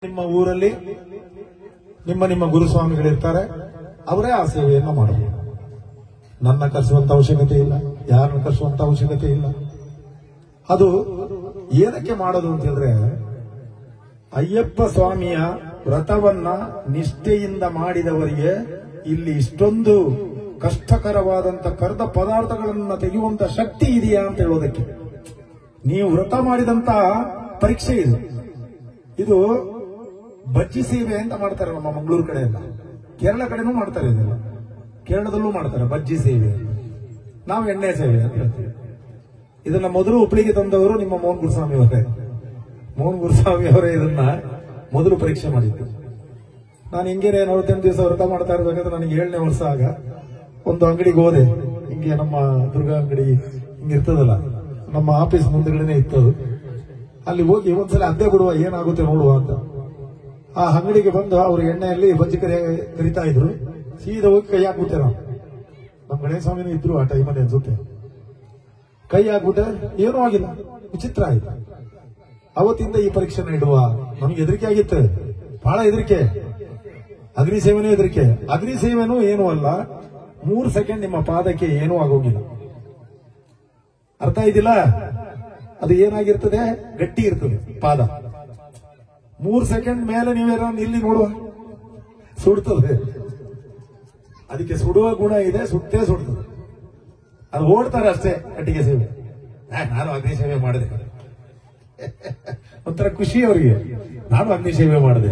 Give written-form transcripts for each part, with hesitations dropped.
ನಿಮ್ಮ ಊರಲ್ಲಿ ನಿಮ್ಮ ಗುರುಸ್ವಾಮಿಗಳಿರ್ತಾರೆ, ಅವರೇ ಆ ಸೇವೆಯನ್ನು ಮಾಡಬಹುದು. ನನ್ನ ಕರೆಸುವಂತ ಅವಶ್ಯಕತೆ ಇಲ್ಲ, ಯಾರನ್ನು ಕರೆಸುವಂತ ಅವಶ್ಯಕತೆ ಇಲ್ಲ. ಅದು ಏನಕ್ಕೆ ಮಾಡೋದು ಅಂತ ಹೇಳಿದ್ರೆ, ಅಯ್ಯಪ್ಪ ಸ್ವಾಮಿಯ ವ್ರತವನ್ನ ನಿಷ್ಠೆಯಿಂದ ಮಾಡಿದವರಿಗೆ ಇಲ್ಲಿ ಇಷ್ಟೊಂದು ಕಷ್ಟಕರವಾದಂತ ಕರ್ದ ಪದಾರ್ಥಗಳನ್ನ ತೆಗೆಯುವಂತ ಶಕ್ತಿ ಇದೆಯಾ ಅಂತ ಹೇಳೋದಕ್ಕೆ. ನೀವು ವ್ರತ ಮಾಡಿದಂತ ಪರೀಕ್ಷೆ ಇದು ಬಜ್ಜಿ ಸೇವೆ ಅಂತ ಮಾಡ್ತಾರೆ ನಮ್ಮ ಮಂಗಳೂರು ಕಡೆ ಎಲ್ಲ. ಕೇರಳ ಕಡೆನೂ ಮಾಡ್ತಾರೆ, ಇದೆಲ್ಲ ಕೇರಳದಲ್ಲೂ ಮಾಡ್ತಾರೆ ಬಜ್ಜಿ ಸೇವೆ. ನಾವು ಎಣ್ಣೆ ಸೇವೆ ಅಂತ ಹೇಳ್ತೀವಿ. ಇದನ್ನ ಮೊದಲು ಹುಬ್ಳಿಗೆ ತಂದವರು ನಿಮ್ಮ ಮೋಹನ್ ಗುರುಸ್ವಾಮಿ ಅವರೇ. ಮೋಹನ್ ಗುರುಸ್ವಾಮಿ ಅವರೇ ಇದನ್ನ ಮೊದಲು ಪರೀಕ್ಷೆ ಮಾಡಿದ್ದು. ನಾನು ಹಿಂಗೇನೆ 48 ದಿವಸ ವ್ರತ ಮಾಡ್ತಾ ಇರ್ಬೇಕಾದ್ರೆ ನನಗೆ 7ನೇ ವರ್ಷ ಆಗ ಒಂದು ಅಂಗಡಿಗೆ ಹೋದೆ. ಹಿಂಗೆ ನಮ್ಮ ದುರ್ಗಾ ಅಂಗಡಿ ಹಿಂಗಿರ್ತದಲ್ಲ, ನಮ್ಮ ಆಫೀಸ್ ಮುಂದೆಗಡೆನೆ ಇತ್ತದು. ಅಲ್ಲಿ ಹೋಗಿ ಒಂದ್ಸಲ ಅದ್ದೇ ಬಿಡುವ, ಏನಾಗುತ್ತೆ ನೋಡುವ ಅಂತ ಆ ಅಂಗಡಿಗೆ ಬಂದು ಅವ್ರ ಎಣ್ಣೆಯಲ್ಲಿ ಬಜ್ಜಿ ಕರಿತಾ ಇದ್ರು. ಸೀದಾ ಹೋಗಿ ಕೈ ಹಾಕ್ಬಿಟ್ಟೆ. ನಮ್ಮ ಗಣೇಶ ಸ್ವಾಮಿನೂ ಇದ್ರು ಆ ಟೈಮಲ್ಲಿ ಅನ್ಸುತ್ತೆ. ಕೈ ಹಾಕ್ಬಿಟ್ಟೆ, ಏನೂ ಆಗಿಲ್ಲ. ವಿಚಿತ್ರ ಆಯ್ತು. ಅವತ್ತಿಂದ ಈ ಪರೀಕ್ಷೆನ ಇಡುವ. ನಮ್ಗೆ ಹೆದರಿಕೆ ಆಗಿತ್ತು, ಬಹಳ ಹೆದರಿಕೆ. ಅಗ್ನಿ ಸೇವೆನೂ ಹೆದರಿಕೆ. ಅಗ್ನಿ ಸೇವೆನೂ ಏನೂ ಅಲ್ಲ, 3 ಸೆಕೆಂಡ್ ನಿಮ್ಮ ಪಾದಕ್ಕೆ ಏನೂ ಆಗೋಗಿಲ್ಲ. ಅರ್ಥ ಇದಿಲ್ಲ? ಅದು ಏನಾಗಿರ್ತದೆ, ಗಟ್ಟಿ ಇರ್ತದೆ ಪಾದ. 3 ಸೆಕೆಂಡ್ ಮೇಲೆ ನೀವೇನೋ ಇಲ್ಲಿ ನೋಡುವ, ಸುಡ್ತದೆ. ಅದಕ್ಕೆ ಸುಡುವ ಗುಣ ಇದೆ, ಸುಟ್ಟೇ ಸುಡ್ತದೆ. ಅದು ಓಡ್ತಾರೆ ಅಷ್ಟೇ. ಕಟ್ಟಿಗೆ ಸೇವೆ, ನಾನು ಅಗ್ನಿ ಸೇವೆ ಮಾಡಿದೆ, ಒಂಥರ ಖುಷಿ ಅವರಿಗೆ. ನಾನು ಅಗ್ನಿ ಸೇವೆ ಮಾಡಿದೆ,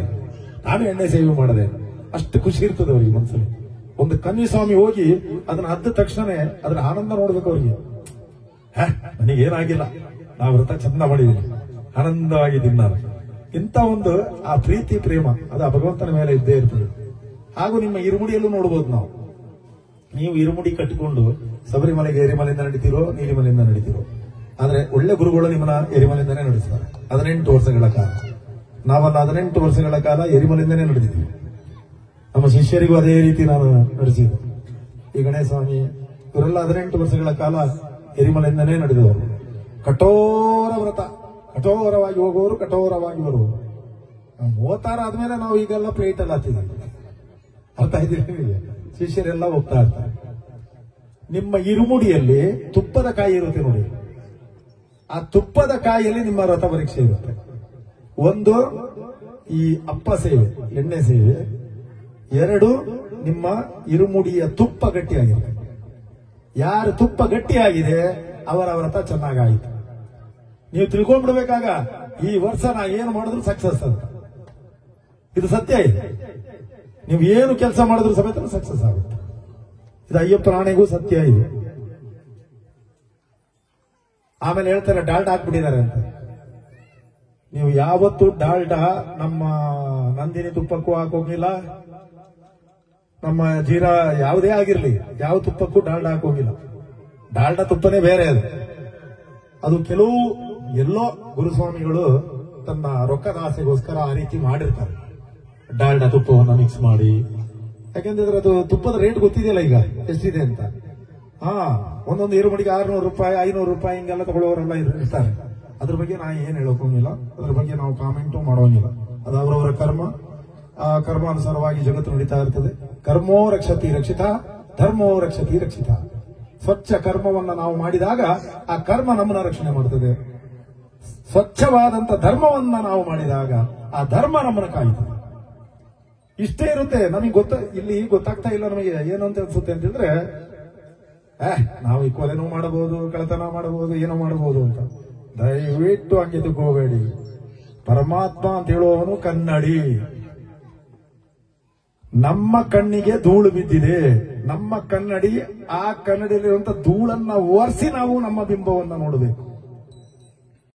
ನಾನು ಎಣ್ಣೆ ಸೇವೆ ಮಾಡಿದೆ, ಅಷ್ಟು ಖುಷಿ ಇರ್ತದೆ ಅವರಿಗೆ ಮನಸ್ಸಲ್ಲಿ. ಒಂದು ಕನ್ನಿಸ್ವಾಮಿ ಹೋಗಿ ಅದನ್ನ ಅದ್ದ ತಕ್ಷಣ ಅದರ ಆನಂದ ನೋಡ್ಬೇಕು ಅವರಿಗೆ. ನನಗೇನಾಗಿಲ್ಲ, ನಾವು ವ್ರತ ಚಂದ ಮಾಡಿದ್ದೀನಿ, ಆನಂದವಾಗಿದ್ದೀನಿ ನಾನು. ಇಂಥ ಒಂದು ಆ ಪ್ರೀತಿ ಪ್ರೇಮ ಅದು ಆ ಭಗವಂತನ ಮೇಲೆ ಇದ್ದೇ ಇರ್ತದೆ. ಹಾಗೂ ನಿಮ್ಮ ಇರುಮುಡಿಯಲ್ಲೂ ನೋಡಬಹುದು ನಾವು. ನೀವು ಇರುಮುಡಿ ಕಟ್ಟಿಕೊಂಡು ಶಬರಿಮಲೆಗೆ ಎರಿಮಲೆಯಿಂದ ನಡೀತಿರೋ, ನೀಲಿಮಲೆಯಿಂದ ನಡೀತಿರೋ, ಆದ್ರೆ ಒಳ್ಳೆ ಗುರುಗಳು ನಿಮ್ಮನ್ನ ಎರಿಮಲೆಯಿಂದನೇ ನಡೆಸ್ತಾರೆ. 18 ವರ್ಷಗಳ ಕಾಲ. ನಾವಲ್ಲ 18 ವರ್ಷಗಳ ಕಾಲ ಎರಿಮಲೆಯಿಂದನೇ ನಡೆದಿದ್ದೀವಿ. ನಮ್ಮ ಶಿಷ್ಯರಿಗೂ ಅದೇ ರೀತಿ ನಾನು ನಡೆಸಿದ್ದು. ಈ ಗಣೇಶ ಸ್ವಾಮಿ ಇವರೆಲ್ಲ 18 ವರ್ಷಗಳ ಕಾಲ ಎರಿಮಲೆಯಿಂದನೇ ನಡೆದವರು. ಕಠೋರ ವ್ರತ, ಕಠೋರವಾಗಿ ಹೋಗುವವರು, ಕಠೋರವಾಗಿ ಬರುವರು. 36 ಆದ್ಮೇಲೆ ನಾವು ಈಗೆಲ್ಲ ಪ್ಲೇಟ್ ಎಲ್ಲ ಹತ್ತಿದ್ದೀವಿ. ಅರ್ಥ ಇದ್ದೀವಿ? ಶಿಷ್ಯರೆಲ್ಲ ಹೋಗ್ತಾ ಇರ್ತಾರೆ. ನಿಮ್ಮ ಇರುಮುಡಿಯಲ್ಲಿ ತುಪ್ಪದ ಕಾಯಿ ಇರುತ್ತೆ ನೋಡಿ. ಆ ತುಪ್ಪದ ಕಾಯಿಯಲ್ಲಿ ನಿಮ್ಮ ವ್ರತ ಪರೀಕ್ಷೆ ಇರುತ್ತೆ. ಒಂದು ಈ ಅಪ್ಪ ಸೇವೆ, ಎಣ್ಣೆ ಸೇವೆ. 2 ನಿಮ್ಮ ಇರುಮುಡಿಯ ತುಪ್ಪ ಗಟ್ಟಿಯಾಗಿದೆ. ಯಾರು ತುಪ್ಪ ಗಟ್ಟಿಯಾಗಿದೆ ಅವರ ವ್ರತ ಚೆನ್ನಾಗಾಯಿತು. ನೀವು ತಿಳ್ಕೊಂಡ್ಬಿಡ್ಬೇಕಾಗ ಈ ವರ್ಷ ನಾ ಏನು ಮಾಡಿದ್ರು ಸಕ್ಸಸ್ ಅಂತ. ಇದು ಸತ್ಯ ಇದೆ. ನೀವು ಏನು ಕೆಲಸ ಮಾಡಿದ್ರು ಸಮೇತ ಸಕ್ಸಸ್ ಆಗುತ್ತೆ. ಇದು ಅಯ್ಯಪ್ಪ ರಾಣೆಗೂ ಸತ್ಯ ಇದೆ. ಆಮೇಲೆ ಹೇಳ್ತಾರೆ ಡಾಲ್ಡಾ ಹಾಕ್ಬಿಟ್ಟಿದ್ದಾರೆ ಅಂತ. ನೀವು ಯಾವತ್ತು ಡಾಲ್ಡಾ ನಮ್ಮ ನಂದಿನಿ ತುಪ್ಪಕ್ಕೂ ಹಾಕೋಗಿಲ್ಲ, ನಮ್ಮ ಜೀರಾ ಯಾವುದೇ ಆಗಿರ್ಲಿ, ಯಾವ ತುಪ್ಪಕ್ಕೂ ಡಾಲ್ಡಾ ಹಾಕೋಗಿಲ್ಲ. ಡಾಲ್ಡಾ ತುಪ್ಪನೇ ಬೇರೆ ಅದು. ಅದು ಕೆಲವು ಎಲ್ಲೋ ಗುರುಸ್ವಾಮಿಗಳು ತನ್ನ ರೊಕ್ಕದ ಆಸೆಗೋಸ್ಕರ ಆ ರೀತಿ ಮಾಡಿರ್ತಾರೆ, ಡಾಲ್ಡಾ ತುಪ್ಪವನ್ನು ಮಿಕ್ಸ್ ಮಾಡಿ. ಯಾಕೆಂದ್ರೆ ಅದು ತುಪ್ಪದ ರೇಟ್ ಗೊತ್ತಿದೆಯಲ್ಲ ಈಗ ಎಷ್ಟಿದೆ ಅಂತ. ಒಂದೊಂದು ಈರುಮಡಿಗೆ 600 ರೂಪಾಯಿ 500 ರೂಪಾಯಿ ಹಿಂಗೆಲ್ಲ ತಗೊಳ್ಳೋರೆಲ್ಲ ಇರ್ತಾರೆ. ಅದ್ರ ಬಗ್ಗೆ ನಾ ಏನ್ ಹೇಳೋಕಂಗಿಲ್ಲ, ಅದ್ರ ಬಗ್ಗೆ ನಾವು ಕಾಮೆಂಟು ಮಾಡೋಂಗಿಲ್ಲ. ಅದು ಅವರವರ ಕರ್ಮ. ಆ ಕರ್ಮಾನುಸಾರವಾಗಿ ಜಗತ್ತು ನಡೀತಾ ಇರ್ತದೆ. ಕರ್ಮೋ ರಕ್ಷತಿ ರಕ್ಷಿತ, ಧರ್ಮೋ ರಕ್ಷತಿ ರಕ್ಷಿತ. ಸ್ವಚ್ಛ ಕರ್ಮವನ್ನ ನಾವು ಮಾಡಿದಾಗ ಆ ಕರ್ಮ ನಮ್ಮನ್ನ ರಕ್ಷಣೆ ಮಾಡುತ್ತದೆ. ಸ್ವಚ್ಛವಾದಂತ ಧರ್ಮವನ್ನ ನಾವು ಮಾಡಿದಾಗ ಆ ಧರ್ಮ ನಮ್ಮನ್ನ ಕಾಯುತ್ತದೆ. ಇಷ್ಟೇ ಇರುತ್ತೆ. ನಮಗೆ ಇಲ್ಲಿ ಗೊತ್ತಾಗ್ತಾ ಇಲ್ಲ ನಮಗೆ ಏನು ಅಂತ ಅನ್ಸುತ್ತೆ ಅಂತ ಹೇಳಿದ್ರೆ, ನಾವು ಈ ಕೊಲೆನೂ ಮಾಡಬಹುದು, ಕಳತನ ಮಾಡಬಹುದು, ಏನೋ ಮಾಡಬಹುದು ಅಂತ. ದಯವಿಟ್ಟು ಹಂಗೆ ತಿಳ್ಕೋಬೇಡಿ. ಪರಮಾತ್ಮ ಅಂತ ಹೇಳುವವನು ಕನ್ನಡಿ. ನಮ್ಮ ಕಣ್ಣಿಗೆ ಧೂಳು ಬಿದ್ದಿದೆ. ನಮ್ಮ ಕನ್ನಡಿ ಆ ಕನ್ನಡಿಯಲ್ಲಿರುವಂತ ಧೂಳನ್ನ ಒರೆಸಿ ನಾವು ನಮ್ಮ ಬಿಂಬವನ್ನ ನೋಡಬೇಕು.